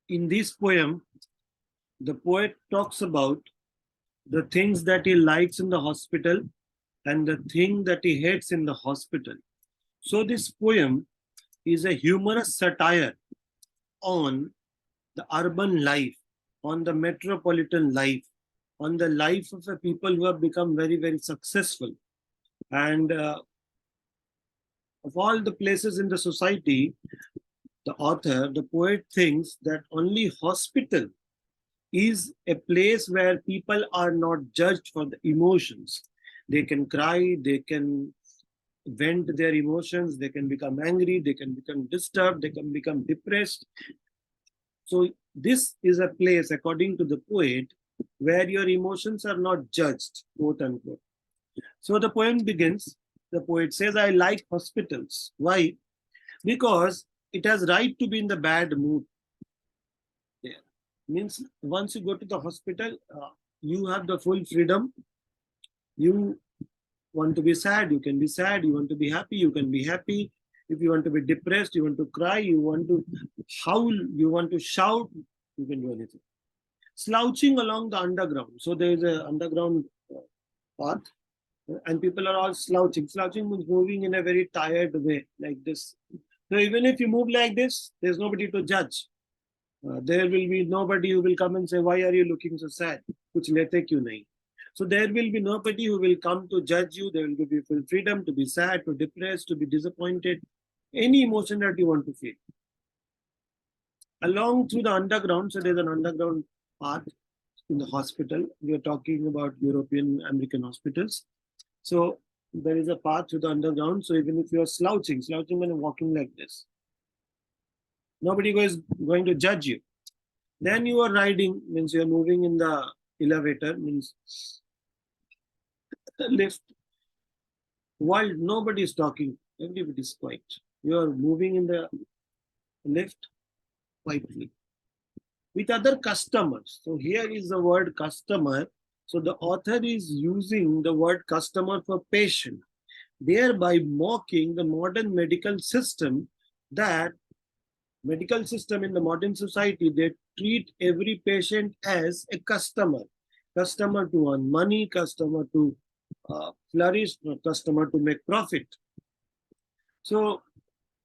in this poem, the poet talks about the things that he likes in the hospital and the thing that he hates in the hospital. So this poem is a humorous satire on the urban life, on the metropolitan life, on the life of the people who have become very, very successful. And of all the places in the society, the author, the poet thinks that only hospital is a place where people are not judged for the emotions. They can cry, they can vent their emotions, they can become angry, they can become disturbed, they can become depressed. So this is a place, according to the poet, where your emotions are not judged, quote unquote. So the poem begins, the poet says, I like hospitals. Why? Because it has right to be in the bad mood. Yeah. Means once you go to the hospital, you have the full freedom. You want to be sad, you can be sad. You want to be happy, you can be happy. If you want to be depressed, you want to cry, you want to howl, you want to shout, you can do anything. Slouching along the underground. So there is an underground path, and people are all slouching. Slouching means moving in a very tired way, like this. So even if you move like this, there's nobody to judge. There will be nobody who will come and say, why are you looking so sad? Kuch lete kyun nahi? So there will be nobody who will come to judge you. There will be full freedom to be sad, to depressed, to be disappointed, any emotion that you want to feel. Along through the underground, so there's an underground path in the hospital. We are talking about European, American hospitals. So there is a path to the underground. So even if you are slouching when you're walking like this, nobody is going to judge you. Then you are riding, means you are moving in the elevator, means lift. While nobody is talking, everybody is quiet. You are moving in the lift quietly with other customers. So here is the word customer. So the author is using the word customer for patient, thereby mocking the modern medical system. That medical system in the modern society, they treat every patient as a customer. Customer to earn money, customer to flourish, customer to make profit. So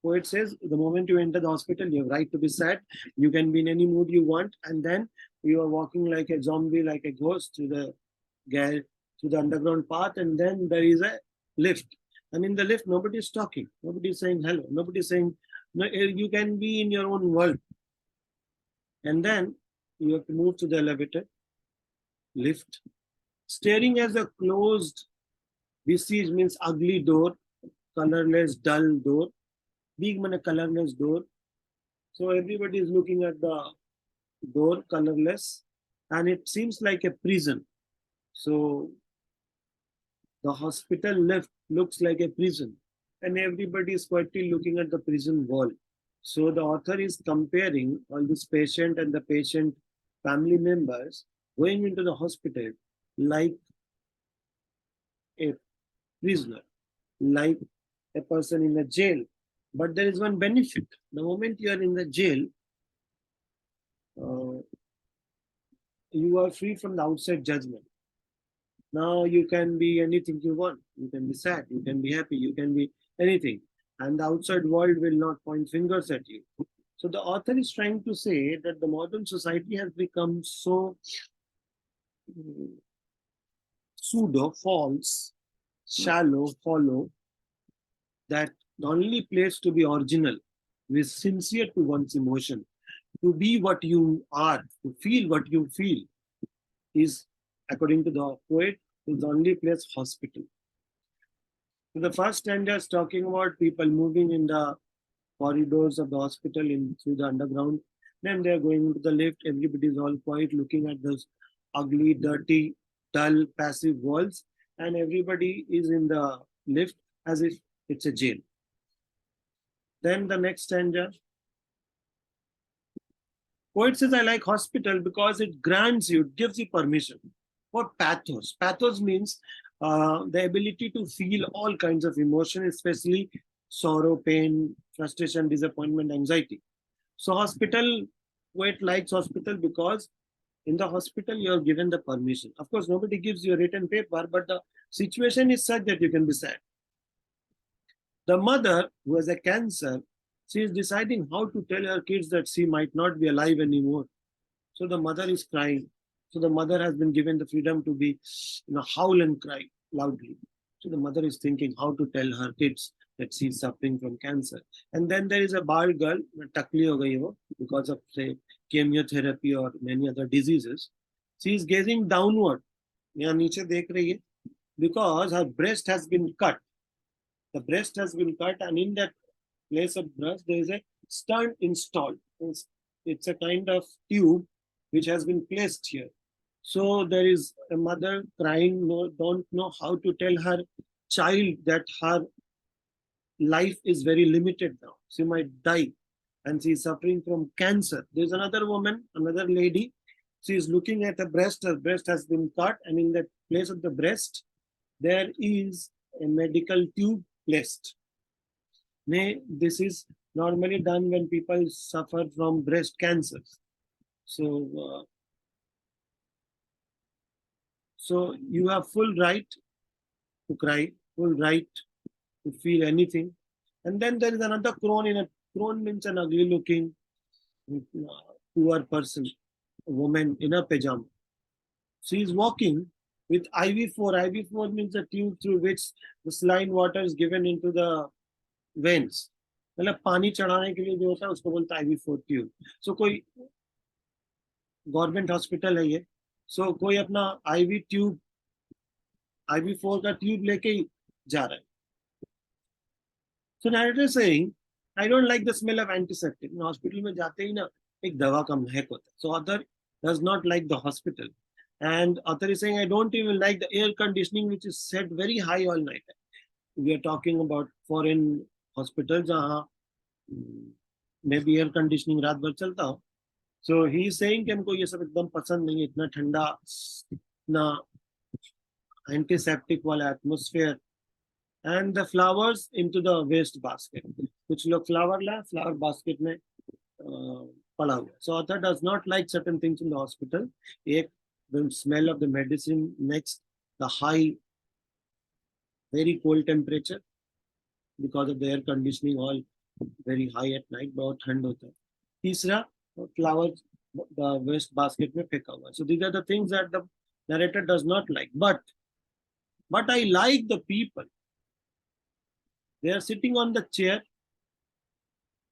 poet says, the moment you enter the hospital, you have right to be sad. You can be in any mood you want, and then you are walking like a zombie, like a ghost through the underground path, and then there is a lift. And in the lift, nobody is talking, nobody is saying hello, nobody is saying no. You can be in your own world, and then you have to move to the elevator, lift. Staring at a closed visage means ugly door, colorless, dull door. Big means a colorless door. So everybody is looking at the door, colorless, and it seems like a prison. So the hospital lift looks like a prison, and everybody is quietly looking at the prison wall. So the author is comparing all this patient and the patient family members going into the hospital like a prisoner, like a person in a jail. But there is one benefit. The moment you are in the jail, you are free from the outside judgment. Now you can be anything you want. You can be sad, you can be happy, you can be anything. And the outside world will not point fingers at you. So the author is trying to say that the modern society has become so pseudo, false, shallow, hollow, that the only place to be original is sincere to one's emotion, to be what you are, to feel what you feel, is, according to the poet, is the only place hospital. So the first stanza is talking about people moving in the corridors of the hospital through the underground. Then they're going into the lift. Everybody is all quiet, looking at those ugly, dirty, dull, passive walls. And everybody is in the lift as if it's a jail. Then the next stanza. Poet says, I like hospital because it grants you, it gives you permission for pathos. Pathos means the ability to feel all kinds of emotion, especially sorrow, pain, frustration, disappointment, anxiety. So hospital poet likes hospital because in the hospital you are given the permission. Of course, nobody gives you a written paper, but the situation is such that you can be sad. The mother who has a cancer, she is deciding how to tell her kids that she might not be alive anymore. So the mother is crying. So the mother has been given the freedom to be, howl and cry loudly. So the mother is thinking how to tell her kids that she is suffering from cancer. And then there is a bar girl, takli ho gayi wo, because of say chemotherapy or many other diseases. She is gazing downward. यहाँ नीचे देख रही है, because her breast has been cut. The breast has been cut, and in that place of breast, there is a stent installed. It's a kind of tube which has been placed here. So there is a mother crying, don't know how to tell her child that her life is very limited now. She might die, and she is suffering from cancer. There's another woman, another lady. She is looking at her breast. Her breast has been cut, and in that place of the breast, there is a medical tube placed. This is normally done when people suffer from breast cancers. So you have full right to cry, full right to feel anything. And then there is another crone. Crone means an ugly looking poor person, a woman in a pajama. She is walking with IV4. IV4 means a tube through which the saline water is given into the veins. मतलब पानी चढ़ाने के लिए जो होता है उसको बोलता है IV4 ट्यूब. सो कोई गवर्नमेंट हॉस्पिटल है ये, सो कोई अपना IV4 का ट्यूब लेके ही जा रहा है. So narrator is saying, I don't like the smell of antiseptic. Hospital में जाते ही ना एक दवा का महक होता है. So author does not like the hospital. And author is saying, I don't even like the air conditioning which is set very high all night. We are talking about foreign hospitals जहाँ में भी air conditioning रात भर चलता हो. So he is saying कि हमको ये सब एकदम पसंद नहीं है, इतना ठंडा, इतना एंटीसेप्टिक वाला atmosphere. And the flowers into the waste basket. कुछ लोग फ्लावर लाए, फ्लावर बास्केट में पड़ा हुआ. So author does not like certain things in the hospital. एक, the smell of the medicine. Next, the high, very cold temperature because of the air conditioning all very high at night. बहुत ठंड होता है. तीसरा, flowers the waste basket में फेंका हुआ. So these are the things that the narrator does not like. But I like the people. They are sitting on the chair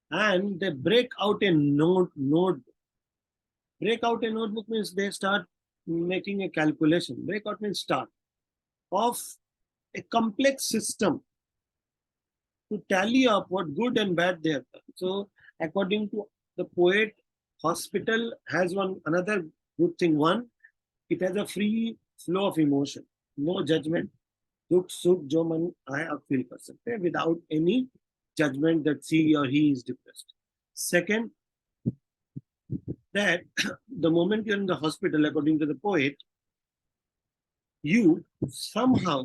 and they break out a notebook. Break out a notebook means they start making a calculation. Break out means start of a complex system to tally up what good and bad they have done. So according to the poet, hospital has another good thing. One, it has a free flow of emotion, no judgment. दुख सुख जो मन आए आप feel कर सकते हैं without any judgment that she or he is depressed. Second, that the moment you're in the hospital, according to the poet, you somehow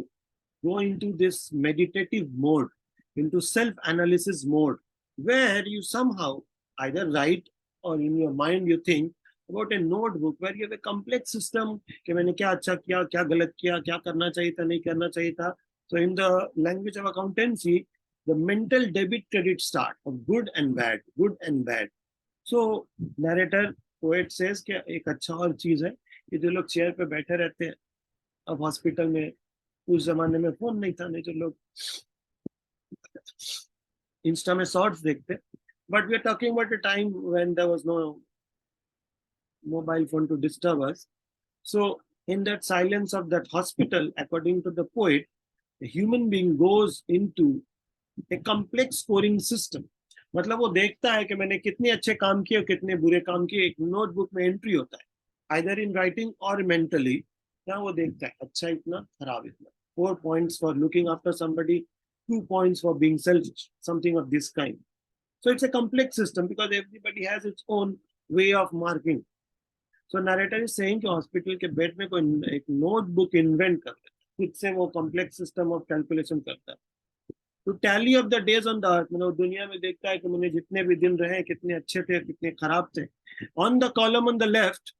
go into this meditative mode, into self-analysis mode, where you somehow either write or in your mind you think about a notebook where you have a complex system कि मैंने क्या अच्छा किया, क्या गलत किया, क्या करना चाहिए था, नहीं करना चाहिए था. So in the language of accountancy, the mental debit credit start of good and bad, good and bad. So narrator, poet says कि एक अच्छा और चीज है कि जो लोग चेयर पे बैठे रहते हैं. अब हॉस्पिटल में उस जमाने में फोन नहीं था, नहीं तो लोग इंस्टा में शॉर्ट्स देखते. But we are talking about a time when there was no mobile phone to disturb us. So in that silence of that hospital, according to the poet, a human being goes into a complex scoring system. मतलब वो देखता है कि मैंने कितने अच्छे काम किए और कितने बुरे काम किए. एक नोटबुक में एंट्री होता है, either in writing or mentally. यहाँ वो देखता है अच्छा इतना, खराब इतना. 4 points for looking after somebody, 2 points for being selfish, something of this kind. So it's a complex system because everybody has its own way of marking. So narrator is saying कि hospital के bed में कोई एक notebook invent कर लेता है, खुद से वो कॉम्प्लेक्स सिस्टम ऑफ कैलकुलेशन करता है. to tally up the days on the earth. मतलब दुनिया में देखता है कि मैंने जितने भी दिन रहे कितने अच्छे थे कितने खराब थे. On the column on the left,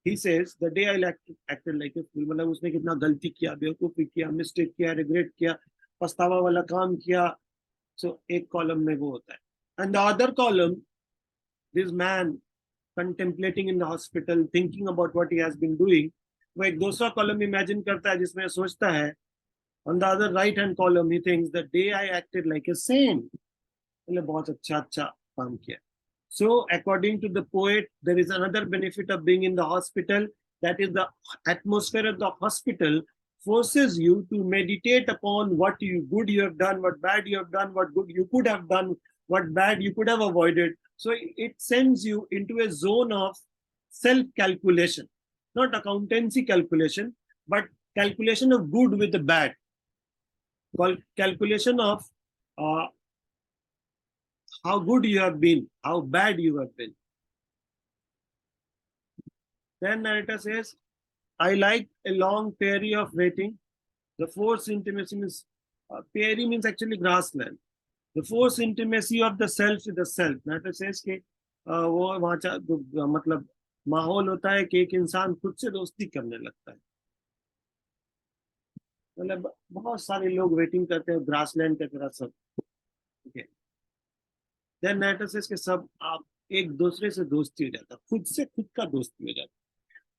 he says the day I acted like a fool. मतलब उसने कितना गलती किया, बेवकूफी किया, मिस्टेक किया, रिग्रेट किया, पछतावा वाला काम किया. So एक कॉलम में वो होता है. And the other column, this man contemplating in the hospital, thinking about what he has been doing. वो एक दूसरा कॉलम इमेजिन करता है जिसमें सोचता है. On the other right hand column, he thinks the day I acted like a saint. मतलब बहुत अच्छा अच्छा काम किया. So, according to the poet, there is another benefit of being in the hospital. That is, the atmosphere of the hospital forces you to meditate upon what good you have done, what bad you have done, what good you could have done, what bad you could have avoided. So, it sends you into a zone of self-calculation, not accountancy calculation, but calculation of good with the bad. Calculation of how good you have been, how bad you have been. Then narrator says, I like a long prairie of waiting. The forced intimacy means, prairie means actually grassland. The forced intimacy of the self with the self. Narrator says कि वो वहाँ मतलब माहौल होता है कि एक इंसान खुद से दोस्ती करने लगता है. मतलब बहुत सारे लोग वेटिंग करते हैं ग्रासलैंड की तरह सब. Okay. Then narrator says कि सब आप एक दूसरे से दोस्ती हो जाता, खुद से खुद का दोस्ती हो जाता.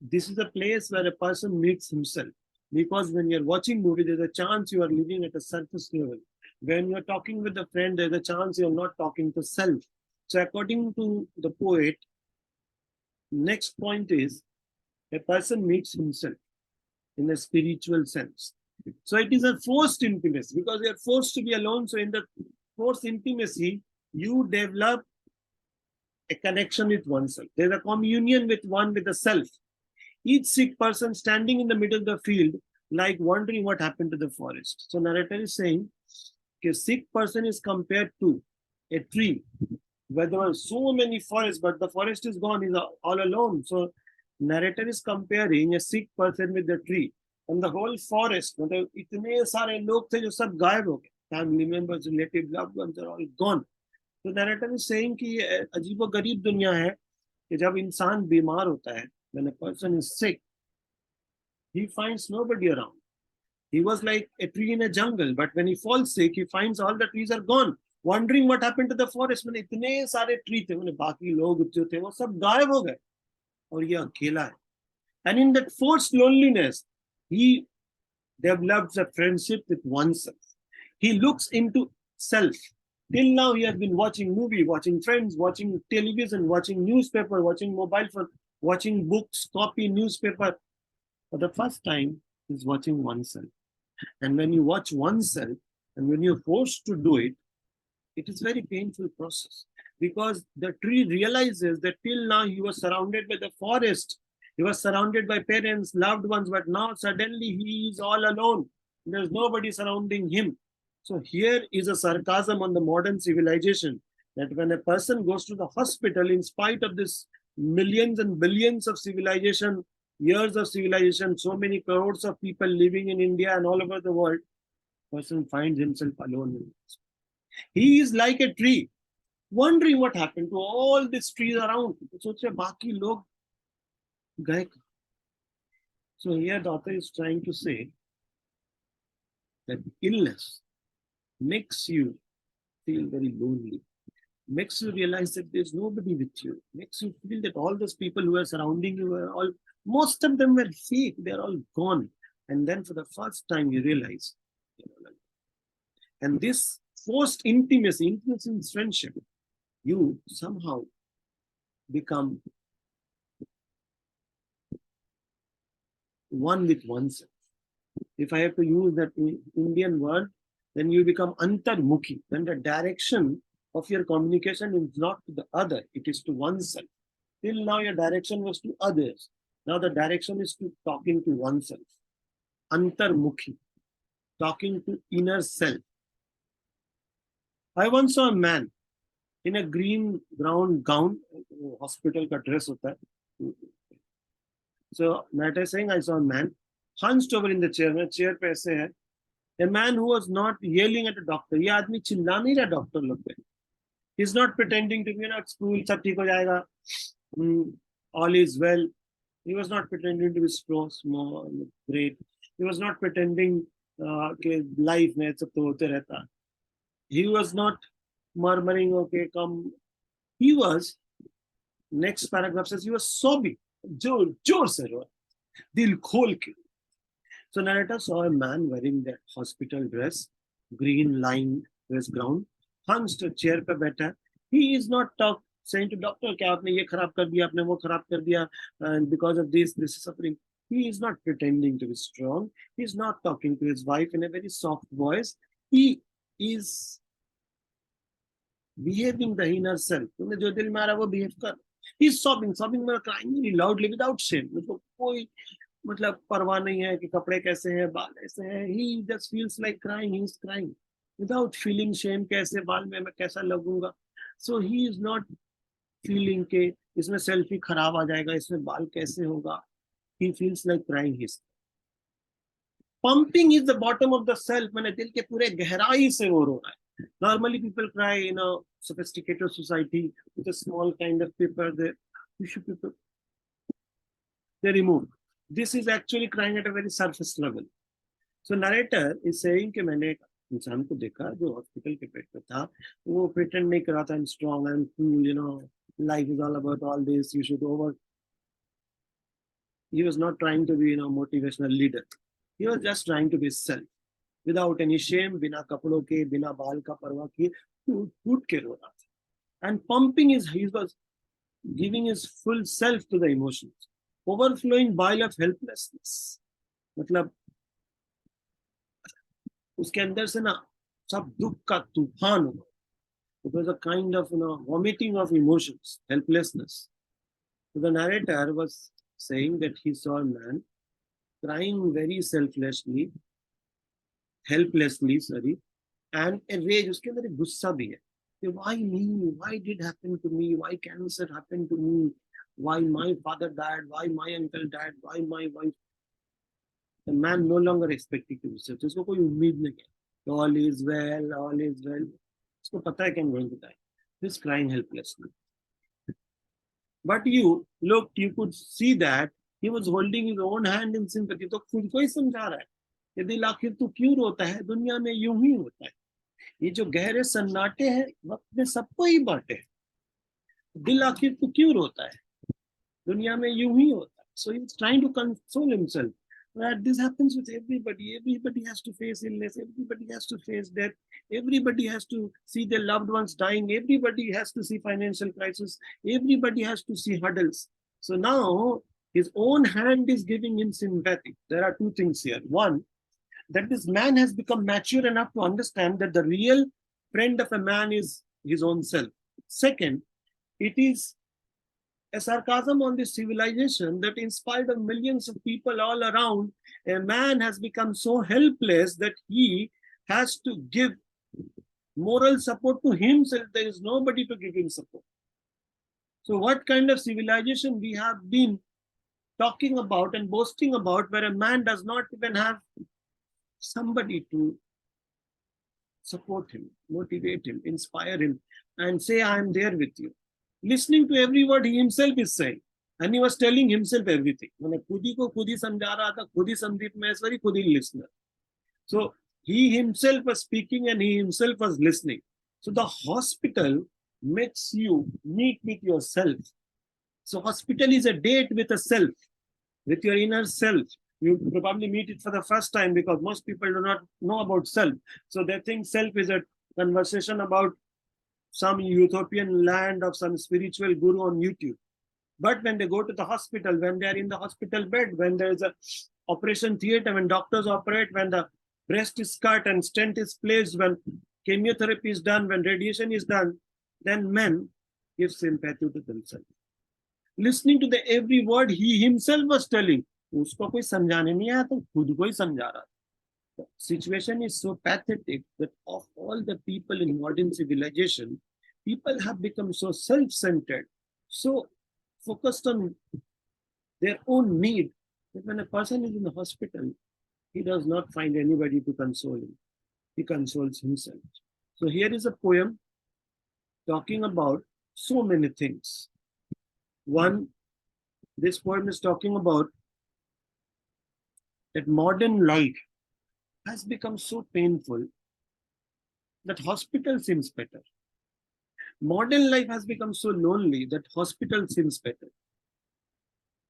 This is a place where a person meets himself. Because when you're watching movie, there's a chance you are living at a surface level. When you're talking with a friend, there's a chance you're not talking to self. So according to the poet, next point is a person meets himself in a spiritual sense. So it is a forced intimacy because you're forced to be alone. So in the forced intimacy, you develop a connection with oneself. There's a communion with the self. Each sick person standing in the middle of the field, like wondering what happened to the forest. So narrator is saying, a sick person is compared to a tree, where there are so many forests, but the forest is gone, he's all alone. So narrator is comparing a sick person with the tree. And the whole forest, मतलब इतने सारे लोग थे जो सब गायब हो गए. Family members, relatives, loved ones are all gone. So narrator is saying कि ये अजीबो-गरीब दुनिया है कि जब इंसान बीमार होता है, when a person is sick, he finds nobody around. He was like a tree in a jungle, but when he falls sick, he finds all the trees are gone. Wondering what happened to the forest. मैंने इतने सारे tree थे, मैंने बाकी लोग जो थे वो सब गायब हो गए और ये अकेला है. And in that forced loneliness, he develops a friendship with oneself. He looks into self. Till now, he has been watching movie, watching friends, watching television, watching newspaper, watching mobile phone, watching books, copy newspaper. For the first time, he's watching oneself. And when you watch oneself, and when you're forced to do it, it is a very painful process. Because the tree realizes that till now he was surrounded by the forest. He was surrounded by parents, loved ones, but now suddenly he is all alone. There's nobody surrounding him. So here is a sarcasm on the modern civilization, that when a person goes to the hospital, in spite of this millions and billions of civilization, years of civilization, so many crores of people living in India and all over the world, person finds himself alone. He is like a tree, wondering what happened to all these trees around. So here the author is trying to say that illness makes you feel very lonely, makes you realize that there's nobody with you, makes you feel that all those people who are surrounding you are all, most of them were fake, they're all gone. And then for the first time you realize, and this forced intimacy in friendship, you somehow become one with oneself. If I have to use that Indian word, then you become antarmukhi. Then the direction of your communication is not to the other, it is to oneself. Till now your direction was to others. Now the direction is to talking to oneself. Antarmukhi, talking to inner self. I once saw a man in a green brown gown, hospital ka dress hota hai. So Matt is saying, I saw a man hunched over in the chair. Chair pe aise hai, A man who was not yelling at a doctor. ये आदमी चिल्ला नहीं रहा doctor लोग पे. He's not pretending to be at school, सब ठीक हो जाएगा. All is well. He was not pretending to be strong, small, great. He was not pretending कि life में सब तो होते रहता. He was not murmuring, okay, come. He was, next paragraph says, he was sobbing. जोर से रो, दिल खोल के. So narrator saw a man wearing that hospital dress, green lined his ground, hunched a chair पे बैठा. He is not saying to doctor क्या आपने ये खराब कर दिया, आपने वो खराब कर दिया, and because of this is suffering. He is not pretending to be strong. He is not talking to his wife in a very soft voice. He is behaving the inner self. तुम्हें जो दिल में आ रहा है वो behave कर. He is sobbing मतलब crying really loudly without shame. मतलब कोई मतलब परवाह नहीं है कि कपड़े कैसे हैं, बाल ऐसे हैं. He just feels like crying. He is crying without feeling shame. कैसे बाल में मैं कैसा लगूंगा. So he is not feeling के इसमें सेल्फी खराब आ जाएगा, इसमें बाल कैसे होगा. He feels like crying. His pumping is the bottom of the self. मैंने दिल के पूरे गहराई से वो रो रहा है. Normally people cry in a sophisticated society with a small kind of paper. They remove. This is actually crying at a very surface level. So narrator is saying कि मैंने एक इंसान को देखा जो हॉस्पिटल के बेड पे था. वो pretend नहीं कर रहा था, I'm strong, I'm cool, life is all about all this, you should over. He was not trying to be, motivational leader. He was just trying to be self, without any shame, बिना कपड़ों के, बिना बाल का परवाह किए, टूट के रो रहा था. And pumping he was giving his full self to the emotions, overflowing bile of helplessness. मतलब उसके अंदर से ना सब दुख का तूफान हुआ. It was a kind of vomiting of emotions, helplessness. So the narrator was saying that he saw a man crying very selflessly, helplessly, and a rage. उसके अंदर एक गुस्सा भी है. Why me? Why did happen to me? Why cancer happened to me? Why my father died? Why my uncle died? Why my wife? The man no longer expected to be such. उसको कोई उम्मीद नहीं है. All is well, all is well. उसको पता है कि I'm going to die. He's crying helplessly. But you could see that he was holding his own hand in sympathy. तो खुद को ही समझा रहा है कि दिल आखिर तू क्यों रोता है, दुनिया में यूं ही होता है. ये जो गहरे सन्नाटे हैं वक्त में सबको ही बांटे हैं. दिल आखिर तू क्यों रोता है, दुनिया में यूं ही होता है. So he's trying to console himself that this happens with everybody. Everybody has to face illness. Everybody has to face death. Everybody has to see their loved ones dying. Everybody has to see financial crisis. Everybody has to see hurdles. So now his own hand is giving him sympathy. There are two things here. One, that this man has become mature enough to understand that the real friend of a man is his own self. Second, it is a sarcasm on this civilization that in spite of millions of people all around, a man has become so helpless that he has to give moral support to himself. There is nobody to give him support. So what kind of civilization we have been talking about and boasting about, where a man does not even have somebody to support him, motivate him, inspire him, and say, I am there with you. Listening to every word he himself is saying. And he was telling himself everything. मैंने खुद ही को खुद ही समझा रहा था, खुद ही संदीप महेश्वरी, खुद ही listener. So he himself was speaking and he himself was listening. So the hospital makes you meet with yourself. So hospital is a date with a self, with your inner self. You probably meet it for the first time because most people do not know about self. So they think self is a conversation about some utopian land of some spiritual guru on YouTube. But when they go to the hospital, when they are in the hospital bed, when there is a operation theater, when doctors operate, when the breast is cut and stent is placed, when chemotherapy is done, when radiation is done, then men give sympathy to themselves. Listening to the every word he himself was telling, उसको कोई समझाने नहीं आया तो खुद को ही समझा रहा. The situation is so pathetic that of all the people in modern civilization, people have become so self-centered, so focused on their own need, that when a person is in the hospital, He does not find anybody to console him. He consoles himself. So here is a poem talking about so many things. One, this poem is talking about that modern life has become so painful that hospital seems better. Modern life has become so lonely that hospital seems better.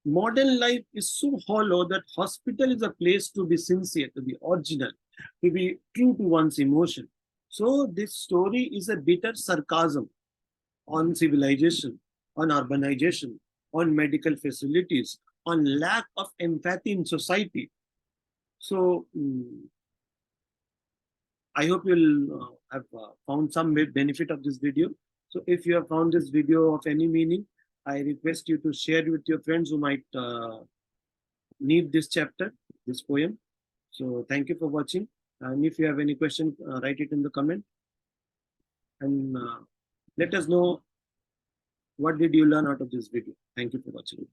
Modern life is so hollow that hospital is a place to be sincere, to be original, to be true to one's emotion. So this story is a bitter sarcasm on civilization, on urbanization, on medical facilities, on lack of empathy in society. So I hope you'll have found some benefit of this video. So if you have found this video of any meaning, I request you to share it with your friends who might need this chapter, this poem. So thank you for watching. And if you have any question, write it in the comment. And let us know what did you learn out of this video. Thank you for watching.